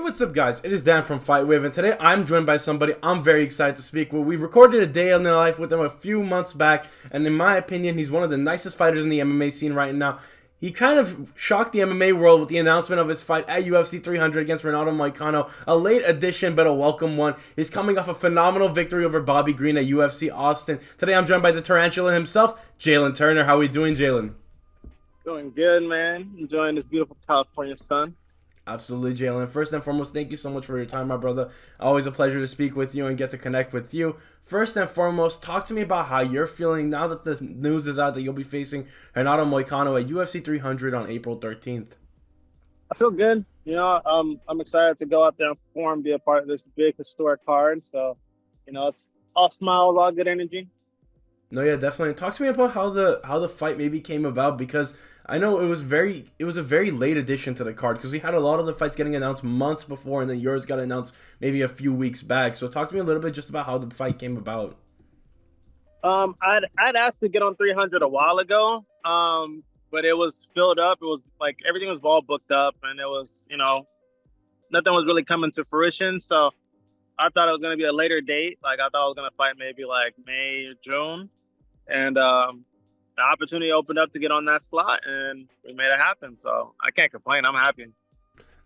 What's up, guys? It is Dan from FightWave, and today I'm joined by somebody I'm very excited to speak with. We recorded a day in their life with him a few months back, and in my opinion, he's one of the nicest fighters in the MMA scene right now. He kind of shocked the MMA world with the announcement of his fight at UFC 300 against Renato Moicano, a late addition but a welcome one. He's coming off a phenomenal victory over Bobby Green at UFC Austin. Today I'm joined by the tarantula himself, Jalin Turner. How are we doing, Jalin? Doing good, man. Enjoying this beautiful California sun. Absolutely, Jalin. First and foremost, thank you so much for your time, my brother. Always a pleasure to speak with you and get to connect with you. First and foremost, talk to me about how you're feeling now that the news is out that you'll be facing Renato Moicano at UFC 300 on April 13th. I feel good. I'm excited to go out there and perform, be a part of this big historic card. So, it's all smiles, all good energy. No, yeah, definitely. Talk to me about how the fight maybe came about, because I know it was a very late addition to the card, because we had a lot of the fights getting announced months before, and then yours got announced maybe a few weeks back. So talk to me a little bit just about how the fight came about. I'd asked to get on 300 a while ago, but it was filled up. It was like everything was all booked up, and it was, nothing was really coming to fruition. So I thought it was going to be a later date. Like I thought I was going to fight maybe like May or June. And the opportunity opened up to get on that slot, and we made it happen. So I can't complain. I'm happy.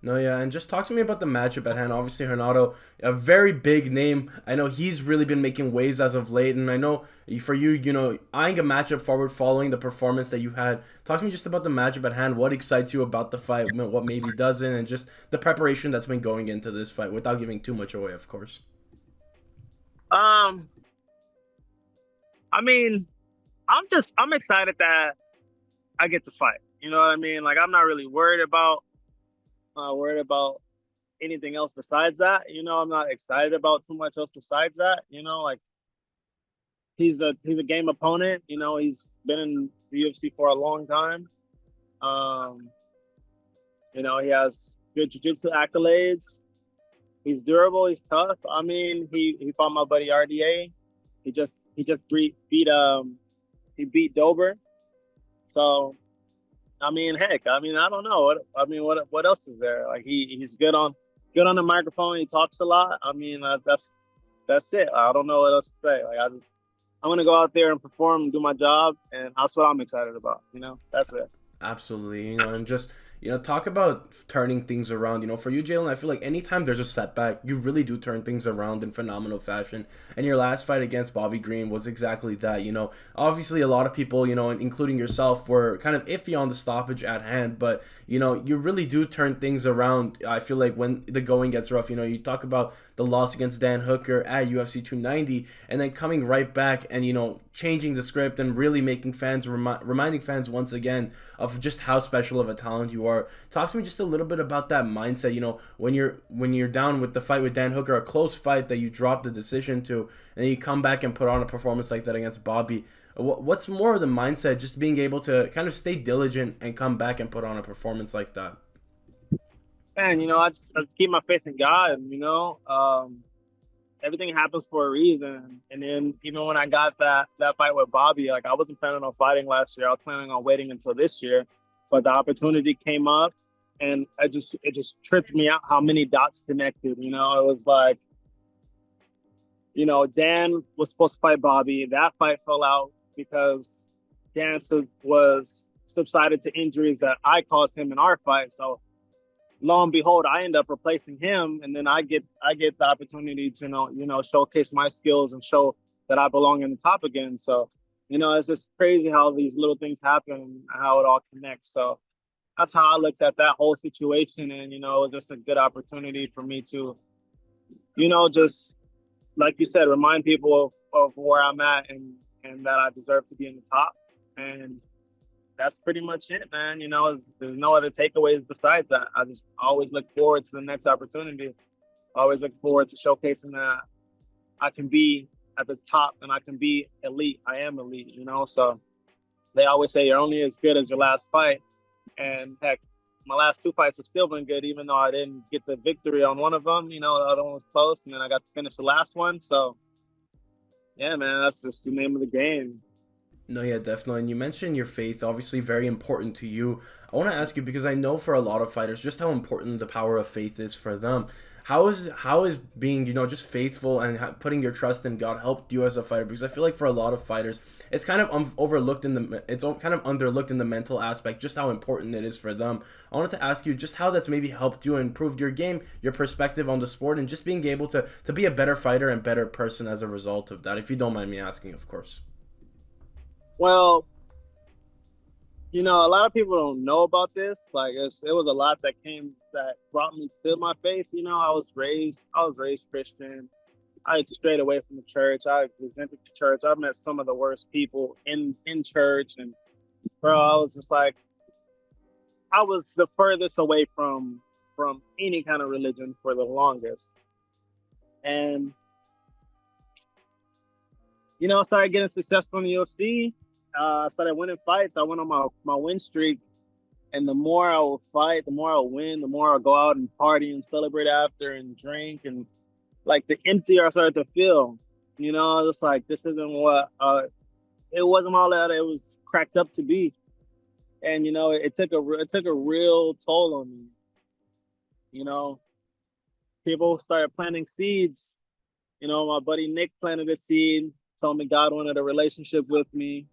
No, yeah, and just talk to me about the matchup at hand. Obviously, Renato, a very big name. I know he's really been making waves as of late, and I know for you, eyeing a matchup forward following the performance that you had. Talk to me just about the matchup at hand. What excites you about the fight? What maybe doesn't, and just the preparation that's been going into this fight, without giving too much away, of course. Um, I mean, I'm excited that I get to fight. You know what I mean? Like I'm not really worried about anything else besides that. I'm not excited about too much else besides that. Like he's a game opponent. He's been in the UFC for a long time. Um, he has good jiu-jitsu accolades. He's durable. He's tough. I mean, he fought my buddy RDA. He beat Dober. So I mean, heck, I mean, I don't know. What else is there? Like he's good on the microphone. He talks a lot. I mean, that's it. I don't know what else to say. Like I'm gonna go out there and perform and do my job, and that's what I'm excited about. That's it. Absolutely, and just talk about turning things around. For you, Jalin, I feel like anytime there's a setback, you really do turn things around in phenomenal fashion. And your last fight against Bobby Green was exactly that. Obviously a lot of people, including yourself, were kind of iffy on the stoppage at hand, but you really do turn things around. I feel like when the going gets rough, you talk about the loss against Dan Hooker at UFC 290, and then coming right back and changing the script and really making fans reminding fans once again of just how special of a talent you are. Talk to me just a little bit about that mindset. When you're down with the fight with Dan Hooker, a close fight that you dropped the decision to, and then you come back and put on a performance like that against Bobby. What's more of the mindset, just being able to kind of stay diligent and come back and put on a performance like that? Man, I just keep my faith in God. Everything happens for a reason. And then even when I got that fight with Bobby, like I wasn't planning on fighting last year. I was planning on waiting until this year, but the opportunity came up, and it just tripped me out how many dots connected. It was like, Dan was supposed to fight Bobby. That fight fell out because Dan was subsided to injuries that I caused him in our fight. So lo and behold, I end up replacing him, and then I get the opportunity to showcase my skills and show that I belong in the top again. So, it's just crazy how these little things happen and how it all connects. So that's how I looked at that whole situation, and it was just a good opportunity for me to, just like you said, remind people of where I'm at and that I deserve to be in the top. And that's pretty much it, man. There's no other takeaways besides that. I just always look forward to the next opportunity. I always look forward to showcasing that I can be at the top and I can be elite. I am elite, So they always say you're only as good as your last fight. And heck, my last two fights have still been good, even though I didn't get the victory on one of them. The other one was close, and then I got to finish the last one. So, yeah, man, that's just the name of the game. No, yeah, definitely. And you mentioned your faith, obviously very important to you. I want to ask you because I know for a lot of fighters just how important the power of faith is for them. How is being, just faithful and putting your trust in God helped you as a fighter? Because I feel like for a lot of fighters, it's kind of overlooked in the it's kind of underlooked in the mental aspect, just how important it is for them. I wanted to ask you just how that's maybe helped you and improved your game, your perspective on the sport, and just being able to be a better fighter and better person as a result of that. If you don't mind me asking, of course. Well, a lot of people don't know about this. Like, it was a lot that brought me to my faith. I was raised Christian. I strayed away from the church. I resented the church. I met some of the worst people in church, and bro, I was just like, I was the furthest away from any kind of religion for the longest. And I started getting successful in the UFC. I started winning fights. I went on my win streak, and the more I would fight, the more I would win, the more I would go out and party and celebrate after and drink, and like the emptier I started to feel. Just like this isn't what it wasn't all that it was cracked up to be, and it took a real toll on me. You know, People started planting seeds. My buddy Nick planted a seed, told me God wanted a relationship with me.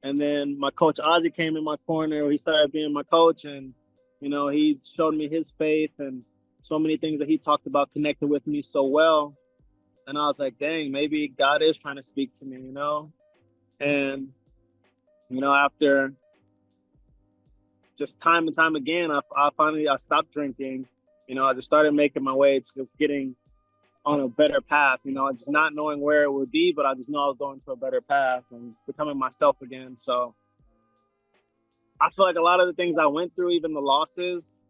And then my coach Ozzy came in my corner. He started being my coach, and he showed me his faith and so many things that he talked about connected with me so well. And I was like, dang, maybe God is trying to speak to me. And after just time and time again, I finally stopped drinking. I just started making my way to just getting on a better path, just not knowing where it would be, but I just know I was going to a better path and becoming myself again. So I feel like a lot of the things I went through, even the losses,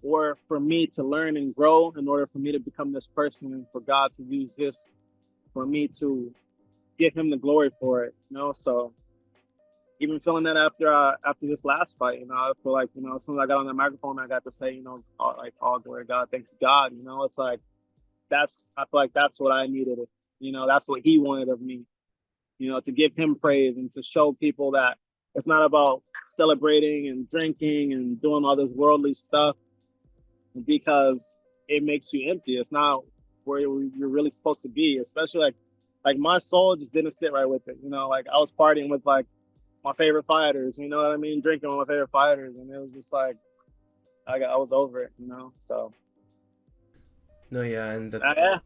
were for me to learn and grow in order for me to become this person and for God to use this for me to give him the glory for it, So even feeling that after this last fight, I feel like, as soon as I got on the microphone, I got to say, all glory to God, thank you, God. It's like, I feel like that's what I needed. That's what he wanted of me, to give him praise and to show people that it's not about celebrating and drinking and doing all this worldly stuff because it makes you empty. It's not where you're really supposed to be, especially like my soul just didn't sit right with it. Like I was partying with like my favorite fighters, you know what I mean? Drinking with my favorite fighters. And it was just like, I was over it, so. No, yeah, and Yeah.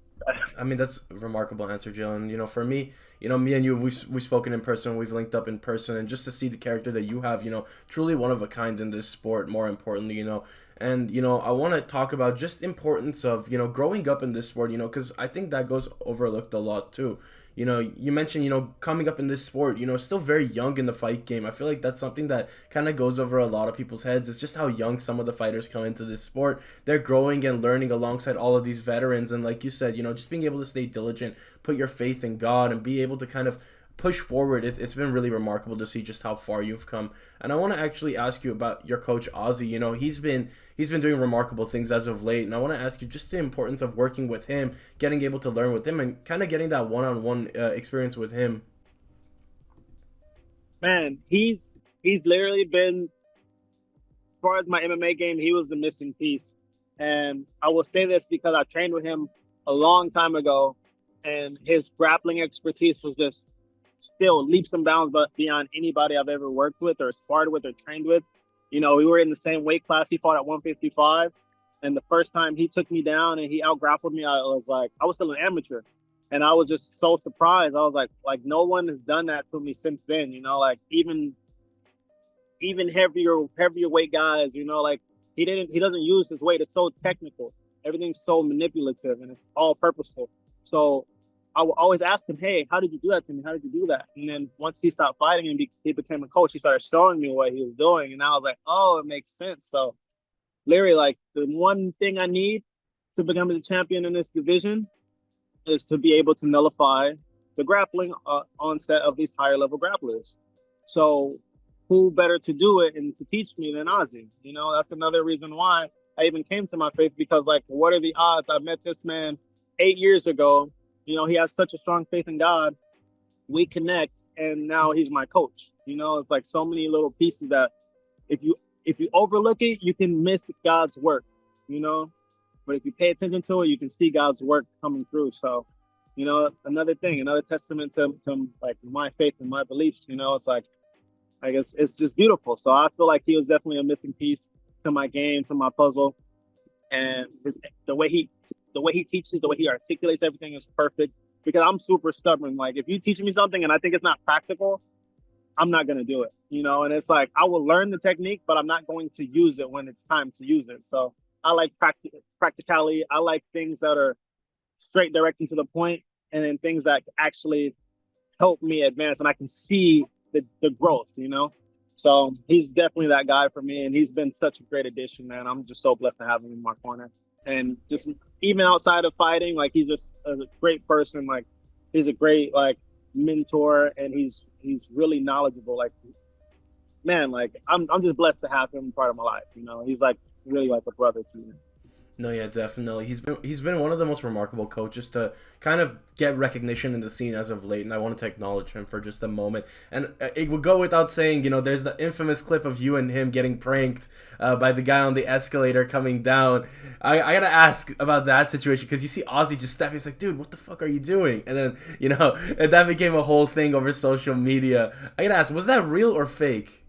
I mean, that's a remarkable answer, Jalin. For me, me and you, we've spoken in person, we've linked up in person, and just to see the character that you have, truly one of a kind in this sport, more importantly, and, I want to talk about just the importance of, growing up in this sport, because I think that goes overlooked a lot, too. You mentioned, coming up in this sport, still very young in the fight game. I feel like that's something that kind of goes over a lot of people's heads. It's just how young some of the fighters come into this sport. They're growing and learning alongside all of these veterans. And like you said, just being able to stay diligent, put your faith in God, and be able to kind of push forward. It's been really remarkable to see just how far you've come. And I want to actually ask you about your coach Ozzy. He's been doing remarkable things as of late, and I want to ask you just the importance of working with him, getting able to learn with him, and kind of getting that one-on-one experience with him. Man, he's literally been, as far as my MMA game, he was the missing piece. And I will say this because I trained with him a long time ago, and his grappling expertise was just still leaps and bounds but beyond anybody I've ever worked with or sparred with or trained with. We were in the same weight class. He fought at 155. And the first time he took me down and he out-grappled me, I was still an amateur. And I was just so surprised. I was like no one has done that to me since then, like even heavier weight guys, like he doesn't use his weight. It's so technical. Everything's so manipulative and it's all purposeful. So I would always ask him, hey, how did you do that to me? How did you do that? And then once he stopped fighting and he became a coach, he started showing me what he was doing. And I was like, oh, it makes sense. So literally, like, the one thing I need to become the champion in this division is to be able to nullify the grappling onset of these higher level grapplers. So who better to do it and to teach me than Ozzy? That's another reason why I even came to my faith, because like, what are the odds? I met this man 8 years ago. He has such a strong faith in God. we connect, and now he's my coach. You know, it's like so many little pieces that if you overlook it, you can miss God's work. You know, but if you pay attention to it, you can see God's work coming through. So, you know, another thing, another testament to like my faith and my beliefs. You know, it's like I guess it's just beautiful. So I feel like he was definitely a missing piece to my game, to my puzzle, and the way he teaches, the way he articulates everything is perfect. Because I'm super stubborn. Like if you teach me something and I think it's not practical, I'm not gonna do it. You know, and it's like I will learn the technique, but I'm not going to use it when it's time to use it. So I like practicality. I like things that are straight, direct, and to the point, and then things that actually help me advance, and I can see the growth. You know, so he's definitely that guy for me, and he's been such a great addition, man. I'm just so blessed to have him in my corner, and just even outside of fighting, like he's just a great person. Like he's a great like mentor, and he's really knowledgeable. Like man, like I'm just blessed to have him part of my life. You know, he's like really like a brother to me. No, yeah, definitely. He's been one of the most remarkable coaches to kind of get recognition in the scene as of late, and I wanted to acknowledge him for just a moment. And it would go without saying, there's the infamous clip of you and him getting pranked by the guy on the escalator coming down. I gotta ask about that situation because you see Ozzy just step. He's like, "Dude, what the fuck are you doing?" And then and that became a whole thing over social media. I gotta ask, was that real or fake?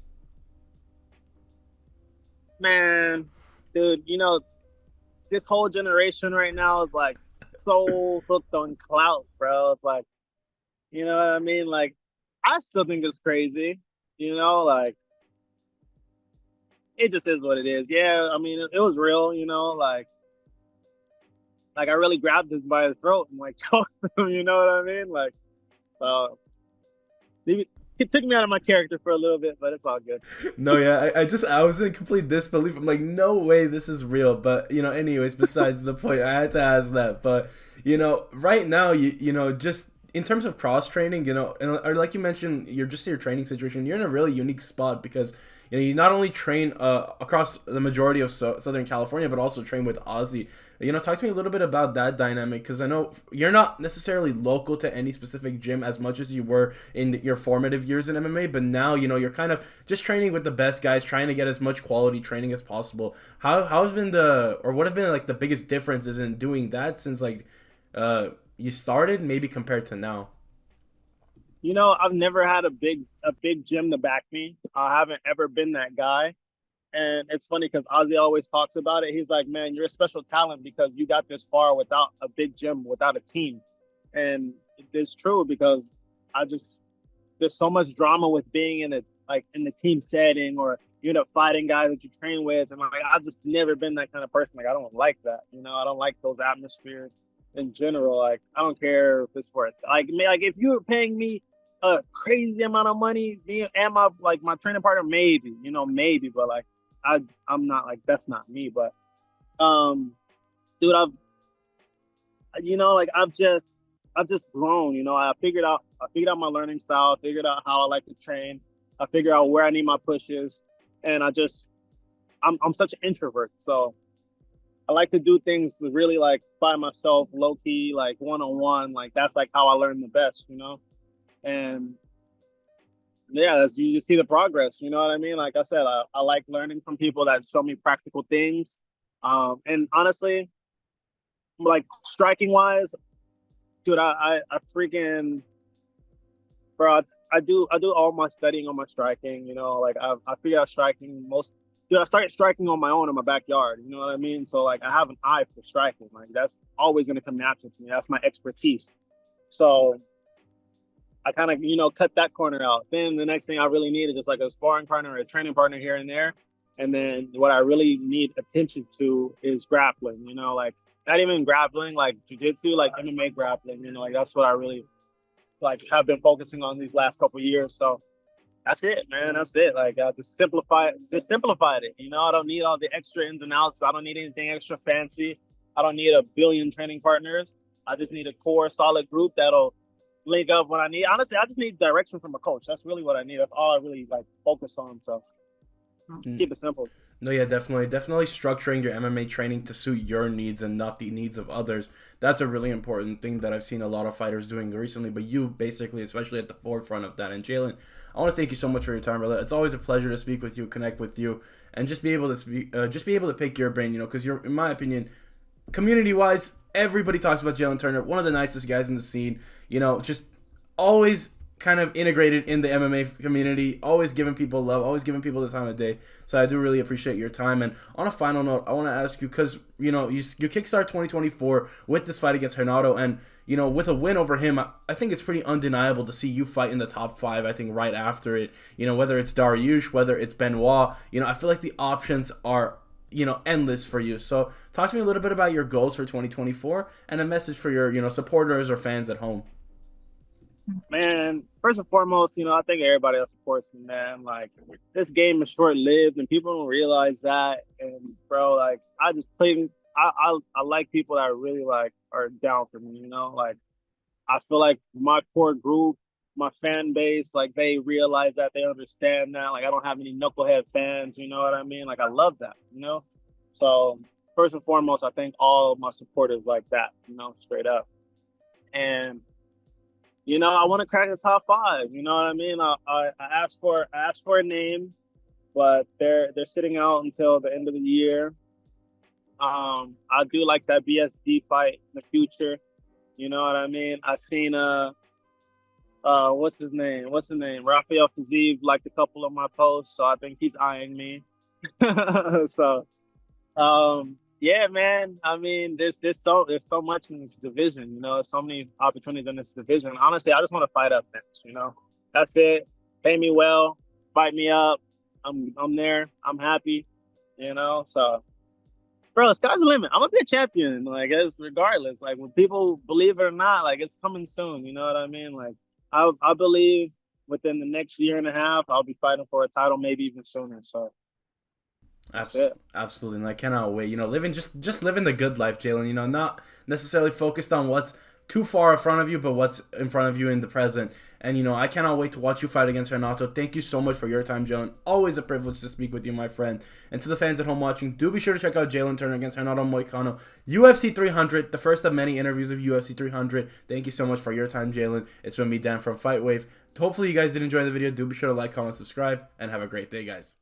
Man, dude, you know this whole generation right now is like so hooked on clout, bro. It's like, you know what I mean? Like, I still think it's crazy. You know, like it just is what it is. Yeah, I mean, it was real. You know, like I really grabbed him by his throat and like choked him. You know what I mean? Like, so it took me out of my character for a little bit, but it's all good. No, yeah, I was in complete disbelief. I'm like, no way, this is real. But anyways, besides the point, I had to ask that. But right now, just in terms of cross training, or like you mentioned, your training situation. You're in a really unique spot because you not only train across the majority of Southern California, but also train with Ozzy. Talk to me a little bit about that dynamic because I know you're not necessarily local to any specific gym as much as you were in your formative years in MMA, but now you're kind of just training with the best guys, trying to get as much quality training as possible. How's been what have been like the biggest differences in doing that since like you started, maybe compared to now? You know, I've never had a big gym to back me. I haven't ever been that guy. And it's funny because Ozzy always talks about it. He's like, man, you're a special talent because you got this far without a big gym, without a team. And it's true because I just there's so much drama with being in the team setting or you end up fighting guys that you train with. And like I've just never been that kind of person. Like I don't like that. You know, I don't like those atmospheres in general. Like I don't care if it's for it. Like if you were paying me a crazy amount of money, me and my training partner, maybe, maybe, but like I'm not like that's not me. But um dude, like I've just grown. I figured out my learning style, I figured out how I like to train, I figured out where I need my pushes, and I'm such an introvert. So I like to do things really like by myself, low key, like one on one. Like that's like how I learn the best, And yeah, you see the progress. You know what I mean? Like I said, I like learning from people that show me practical things. And honestly, like striking wise, dude, I freaking bro, I do all my studying on my striking. Like I figured out striking most. Dude, I started striking on my own in my backyard. You know what I mean? So like I have an eye for striking. Like that's always gonna come natural to me. That's my expertise. So I kind of, cut that corner out. Then the next thing I really need is just like a sparring partner or a training partner here and there. And then what I really need attention to is grappling, like not even grappling, like jujitsu, like MMA grappling, like that's what I really like have been focusing on these last couple of years. So that's it, man. That's it. Like I just simplified it. I don't need all the extra ins and outs. I don't need anything extra fancy. I don't need a billion training partners. I just need a core solid group that'll link up when I need. Honestly, I just need direction from a coach. That's really what I need. That's all I really like focus on. So keep it simple. No, yeah, definitely structuring your MMA training to suit your needs and not the needs of others. That's a really important thing that I've seen a lot of fighters doing recently, but you basically, especially at the forefront of that. And Jalin, I want to thank you so much for your time, brother. It's always a pleasure to speak with you, connect with you, and just be able to just be able to pick your brain, because you're, in my opinion, community-wise, everybody talks about Jalin Turner, one of the nicest guys in the scene. Just always kind of integrated in the MMA community, always giving people love, always giving people the time of day. So I do really appreciate your time. And on a final note, I want to ask you, because you kickstart 2024 with this fight against Renato, and with a win over him, I think it's pretty undeniable to see you fight in the top 5. I think right after it, whether it's Dariush, whether it's Benoit, I feel like the options are endless for you. So talk to me a little bit about your goals for 2024 and a message for your supporters or fans at home. Man, first and foremost, I think everybody that supports me, man, like, this game is short-lived and people don't realize that. And bro, like, I just play. I like people that really like are down for me. Like, I feel like my core group, my fan base, like, they realize that, they understand that. Like, I don't have any knucklehead fans. You know what I mean? Like, I love that. So first and foremost, I think all of my supporters like that. Straight up. And I want to crack the top 5. You know what I mean? I asked for a name, but they're sitting out until the end of the year. I do like that BSD fight in the future. You know what I mean? I seen what's his name? Rafael Fiziev liked a couple of my posts, so I think he's eyeing me. So yeah, man. I mean, there's so much in this division. So many opportunities in this division. Honestly, I just want to fight up next. That's it. Pay me well, fight me up. I'm there. I'm happy. So, bro, the sky's the limit. I'm gonna be a champion. Like, it's regardless. Like, when people believe it or not, like, it's coming soon. You know what I mean? Like, I believe within the next year and a half, I'll be fighting for a title, maybe even sooner. So. Absolutely, and I cannot wait. Living just living the good life, Jalin. Not necessarily focused on what's too far in front of you, but what's in front of you in the present. And I cannot wait to watch you fight against Renato. Thank you so much for your time, Jalin. Always a privilege to speak with you, my friend. And to the fans at home watching, do be sure to check out Jalin Turner against Renato Moicano, UFC 300, the first of many interviews of UFC 300. Thank you so much for your time, Jalin. It's been me, Dan from FightWave. Hopefully, you guys did enjoy the video. Do be sure to like, comment, subscribe, and have a great day, guys.